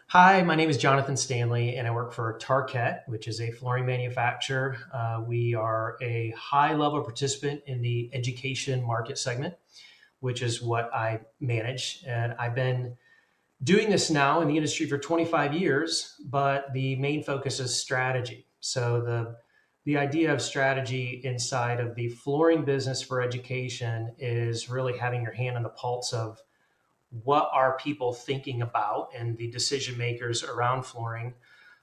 Hi, my name is Jonathan Stanley, and I work for Tarkett, which is a flooring manufacturer. We are a high level participant in the education market segment, which is what I manage. And I've been doing this now in the industry for 25 years, but the main focus is strategy. So the idea of strategy inside of the flooring business for education is really having your hand on the pulse of what are people thinking about and the decision makers around flooring.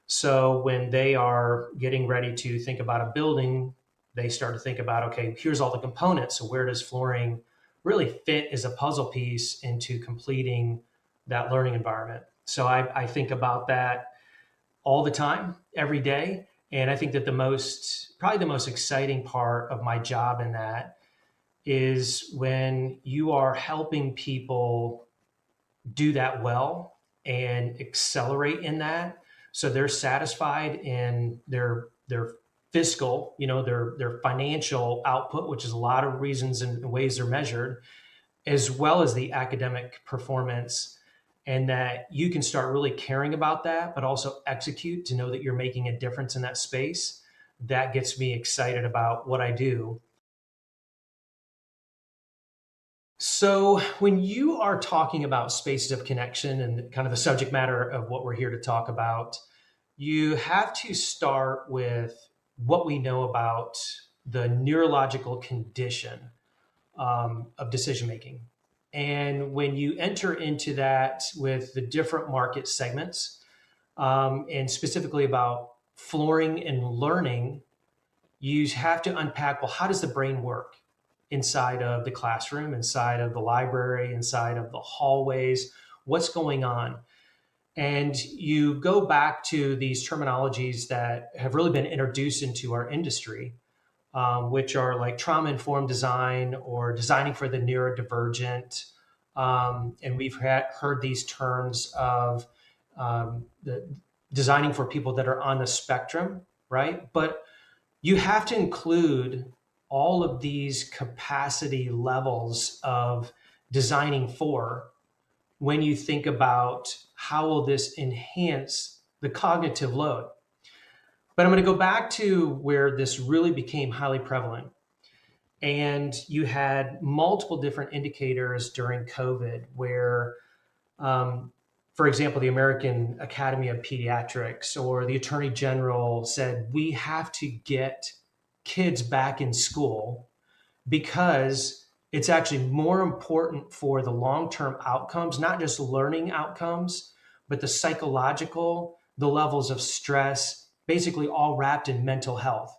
So when they are getting ready to think about a building, they start to think about, okay, here's all the components. So where does flooring really fit as a puzzle piece into completing that learning environment? So I think about that all the time, every day. And I think that probably the most exciting part of my job in that is when you are helping people do that well and accelerate in that, so they're satisfied in their fiscal, their financial output, which is a lot of reasons and ways they're measured, as well as the academic performance, and that you can start really caring about that but also execute to know that you're making a difference in that space. That gets me excited about what I do. So, when you are talking about spaces of connection and kind of the subject matter of what we're here to talk about, you have to start with what we know about the neurological condition of decision making. And when you enter into that with the different market segments, and specifically about flooring and learning, you have to unpack, well, how does the brain work inside of the classroom, inside of the library, inside of the hallways? What's going on? And you go back to these terminologies that have really been introduced into our industry, which are like trauma informed design or designing for the neurodivergent. And we've heard these terms of the designing for people that are on the spectrum, right? But you have to include all of these capacity levels of designing for when you think about how will this enhance the cognitive load. But I'm going to go back to where this really became highly prevalent. And you had multiple different indicators during COVID where, for example, the American Academy of Pediatrics or the Attorney General said, we have to get kids back in school because it's actually more important for the long-term outcomes, not just learning outcomes, but the psychological, the levels of stress, basically all wrapped in mental health.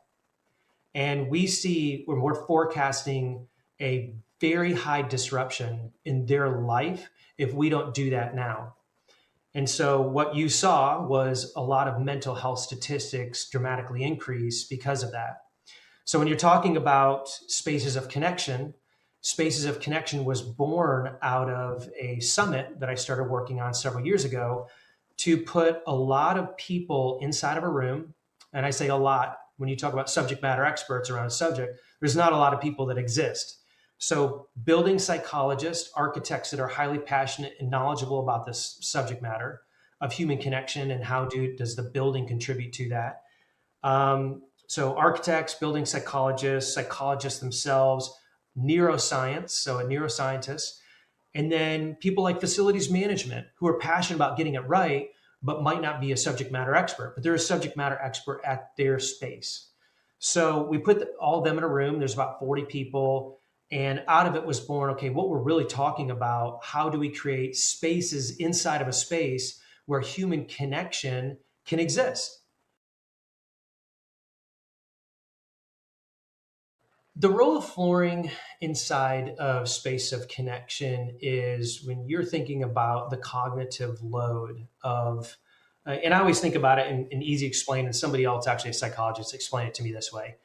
And we see when we're forecasting a very high disruption in their life if we don't do that now. And so what you saw was a lot of mental health statistics dramatically increase because of that. So when you're talking about Spaces of Connection was born out of a summit that I started working on several years ago to put a lot of people inside of a room. And I say a lot, when you talk about subject matter experts around a subject, there's not a lot of people that exist. So building psychologists, architects that are highly passionate and knowledgeable about this subject matter of human connection and does the building contribute to that. So architects, building psychologists, psychologists themselves, neuroscience, so a neuroscientist, and then people like facilities management who are passionate about getting it right, but might not be a subject matter expert, but they're a subject matter expert at their space. So we put all of them in a room. There's about 40 people. And out of it was born, okay, what we're really talking about, how do we create spaces inside of a space where human connection can exist? The role of flooring inside of space of connection is when you're thinking about the cognitive load of, and I always think about it in easy explain, and somebody else, actually a psychologist, explained it to me this way,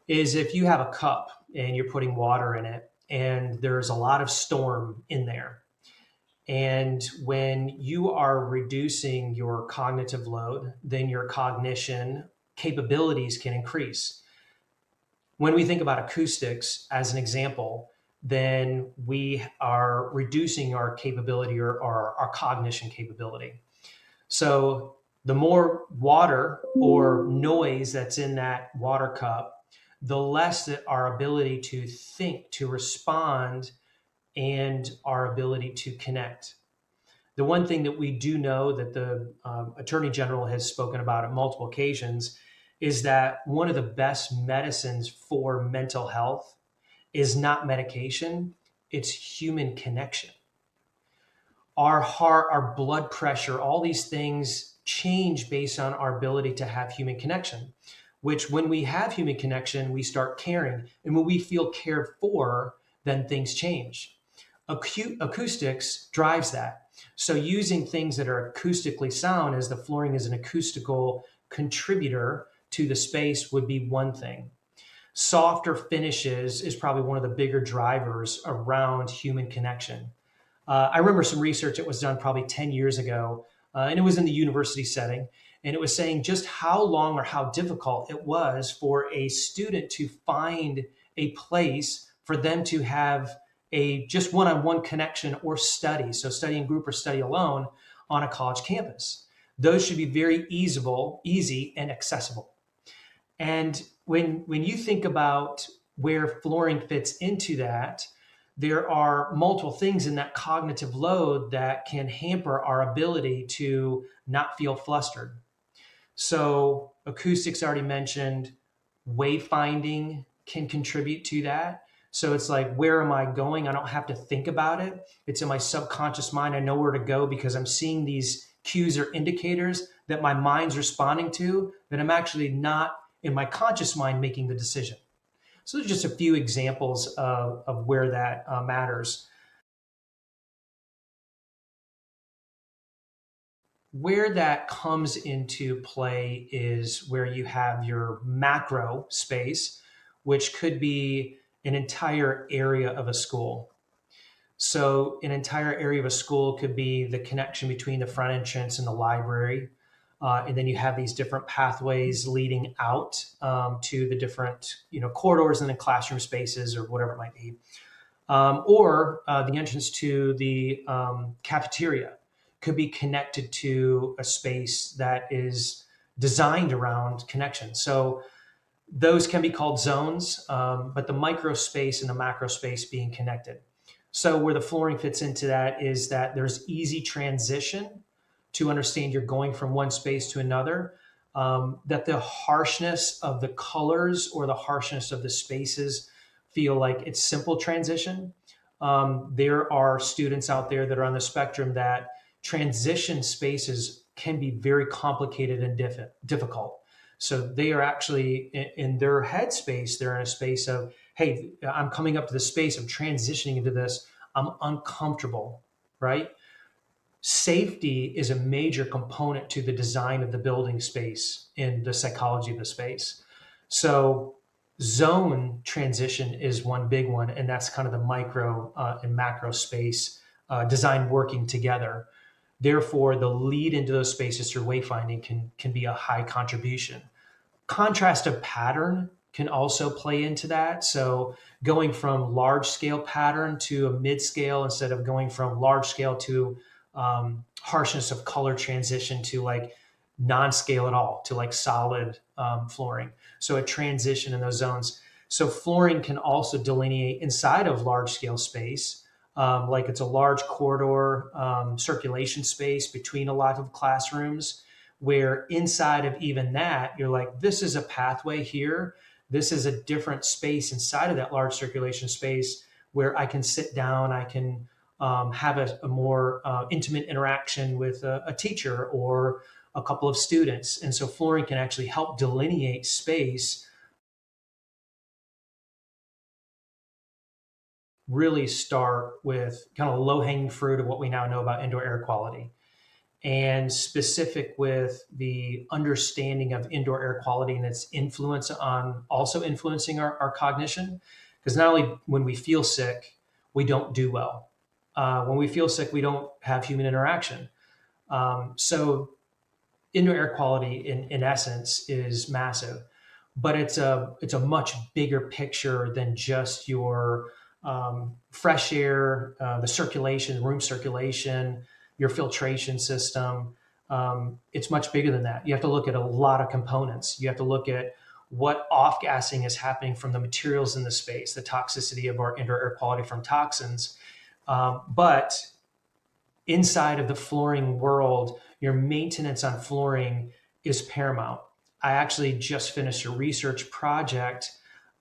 is if you have a cup and you're putting water in it and there's a lot of storm in there. And when you are reducing your cognitive load, then your cognition capabilities can increase. When we think about acoustics as an example, then we are reducing our capability or our cognition capability. So the more water or noise that's in that water cup, the less that our ability to think, to respond, and our ability to connect. The one thing that we do know that the Attorney General has spoken about on multiple occasions is that one of the best medicines for mental health is not medication, it's human connection. Our heart, our blood pressure, all these things change based on our ability to have human connection, which when we have human connection, we start caring. And when we feel cared for, then things change. Acoustics drives that. So using things that are acoustically sound, as the flooring is an acoustical contributor to the space, would be one thing. Softer finishes is probably one of the bigger drivers around human connection. I remember some research that was done probably 10 years ago, and it was in the university setting. And it was saying just how long or how difficult it was for a student to find a place for them to have a just one-on-one connection or study. So study in group or study alone on a college campus. Those should be very easy and accessible. And when you think about where flooring fits into that, there are multiple things in that cognitive load that can hamper our ability to not feel flustered. So acoustics already mentioned, wayfinding can contribute to that. So it's like, where am I going? I don't have to think about it. It's in my subconscious mind. I know where to go because I'm seeing these cues or indicators that my mind's responding to, that I'm actually not in my conscious mind making the decision. So there's just a few examples of where that matters. Where that comes into play is where you have your macro space, which could be an entire area of a school. So an entire area of a school could be the connection between the front entrance and the library. And then you have these different pathways leading out to the different, corridors and the classroom spaces or whatever it might be. Or the entrance to the cafeteria could be connected to a space that is designed around connection. So those can be called zones, but the micro space and the macro space being connected. So where the flooring fits into that is that there's easy transition to understand you're going from one space to another, that the harshness of the colors or the harshness of the spaces feel like it's simple transition. There are students out there that are on the spectrum that transition spaces can be very complicated and difficult. So they are actually in their headspace, they're in a space of, hey, I'm coming up to this space, I'm transitioning into this, I'm uncomfortable, right? Safety is a major component to the design of the building space in the psychology of the space. So zone transition is one big one, and that's kind of the micro and macro space design working together. Therefore, the lead into those spaces through wayfinding can be a high contribution. Contrast of pattern can also play into that. So going from large scale pattern to a mid scale instead of going from large scale to harshness of color transition to like non-scale at all to like solid flooring. So a transition in those zones. So flooring can also delineate inside of large scale space. Like it's a large corridor circulation space between a lot of classrooms, where inside of even that, you're like, this is a pathway here. This is a different space inside of that large circulation space where I can sit down, I can have a more intimate interaction with a teacher or a couple of students. And so flooring can actually help delineate space. Really start with kind of low-hanging fruit of what we now know about indoor air quality, and specific with the understanding of indoor air quality and its influence on also influencing our cognition. Because not only when we feel sick, we don't do well. When we feel sick, we don't have human interaction. So indoor air quality in essence is massive, but it's a much bigger picture than just your fresh air, the circulation, room circulation, your filtration system. It's much bigger than that. You have to look at a lot of components. You have to look at what off-gassing is happening from the materials in the space, the toxicity of our indoor air quality from toxins. But inside of the flooring world, your maintenance on flooring is paramount. I actually just finished a research project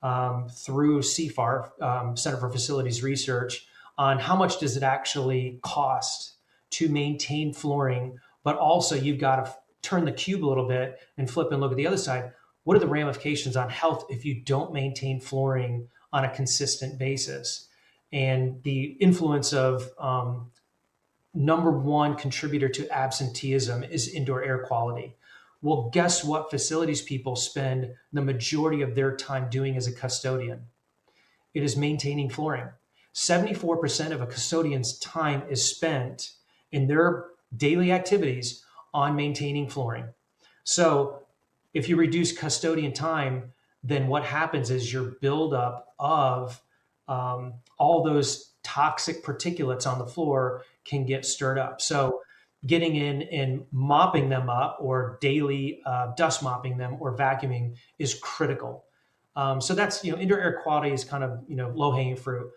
through CFAR, Center for Facilities Research, on how much does it actually cost to maintain flooring, but also you've got to turn the cube a little bit and flip and look at the other side. What are the ramifications on health if you don't maintain flooring on a consistent basis? And the influence of number one contributor to absenteeism is indoor air quality. Well, guess what facilities people spend the majority of their time doing as a custodian? It is maintaining flooring. 74% of a custodian's time is spent in their daily activities on maintaining flooring. So if you reduce custodian time, then what happens is your buildup of all those toxic particulates on the floor can get stirred up. So getting in and mopping them up, or daily dust mopping them or vacuuming, is critical. So that's, indoor air quality is kind of, low hanging fruit.